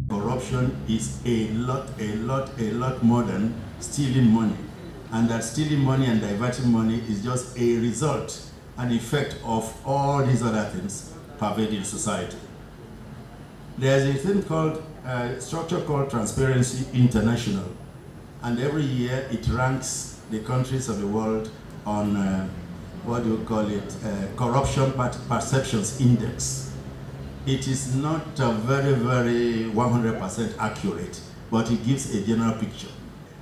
Corruption is a lot more than stealing money. And that stealing money and diverting money is just a result, an effect of all these other things pervading society. There's a thing called, structure called Transparency International. And every year it ranks the countries of the world on, what do you call it, Corruption Perceptions Index. It is not very 100% accurate, but it gives a general picture.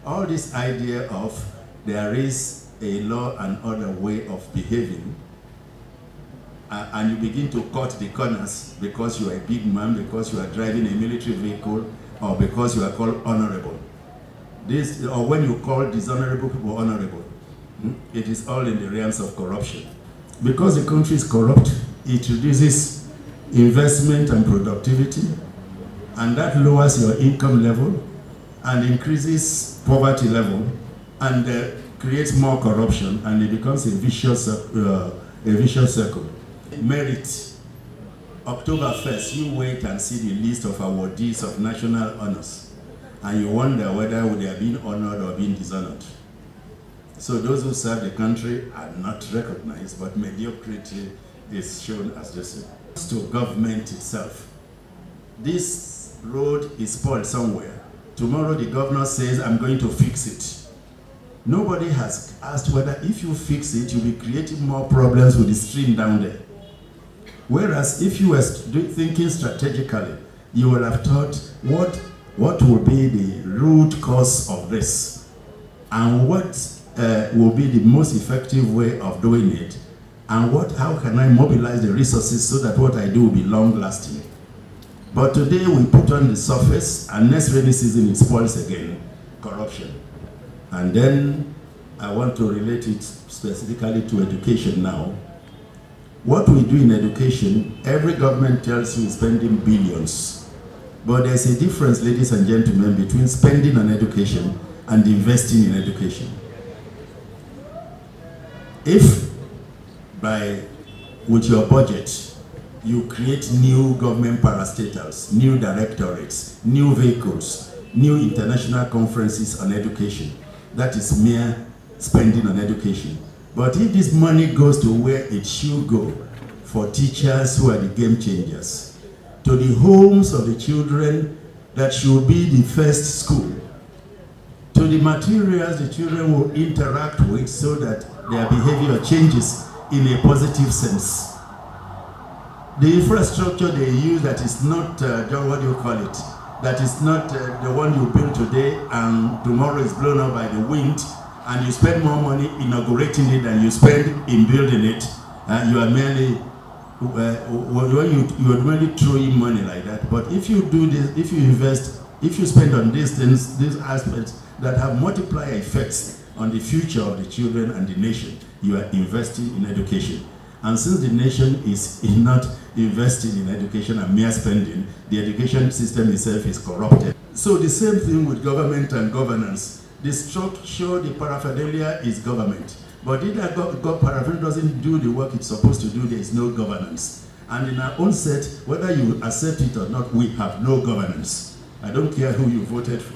All this idea of there is a law and order way of behaving, and you begin to cut the corners because you are a big man, because you are driving a military vehicle, or because you are called honorable. This, or when you call dishonorable people honorable, it is all in the realms of corruption. Because the country is corrupt, it reduces investment and productivity, and that lowers your income level and increases poverty level, and creates more corruption, and it becomes a vicious circle. Merit. October 1st, you wait and see the list of awardees of national honors, and you wonder whether they are being honored or being dishonored. So those who serve the country are not recognized, but mediocrity is shown as this. To government itself. This road is spoiled somewhere. Tomorrow the governor says, I'm going to fix it. Nobody has asked whether if you fix it, you'll be creating more problems with the stream down there. Whereas if you were thinking strategically, you would have thought, what will be the root cause of this? And what will be the most effective way of doing it? And how can I mobilize the resources so that what I do will be long-lasting? But today we put on the surface, and next rainy season it spoils again, corruption. And then I want to relate it specifically to education now. What we do in education, every government tells you is spending billions. But there's a difference, ladies and gentlemen, between spending on education and investing in education. If with your budget, you create new government parastatals, new directorates, new vehicles, new international conferences on education. That is mere spending on education. But if this money goes to where it should go, for teachers who are the game changers, to the homes of the children that should be the first school, to the materials the children will interact with so that their behavior changes in a positive sense. The infrastructure they use that is not, what do you call it? That is not the one you build today and tomorrow is blown up by the wind, and you spend more money inaugurating it than you spend in building it. You are merely, you are merely throwing money like that. But if you do this, if you invest, if you spend on these things, these aspects that have multiplier effects on the future of the children and the nation, you are investing in education. And since the nation is not investing in education and mere spending, the education system itself is corrupted. So the same thing with government and governance. The structure, the paraphernalia is government. But if that paraphernalia doesn't do the work it's supposed to do, there is no governance. And in our own set, whether you accept it or not, we have no governance. I don't care who you voted for.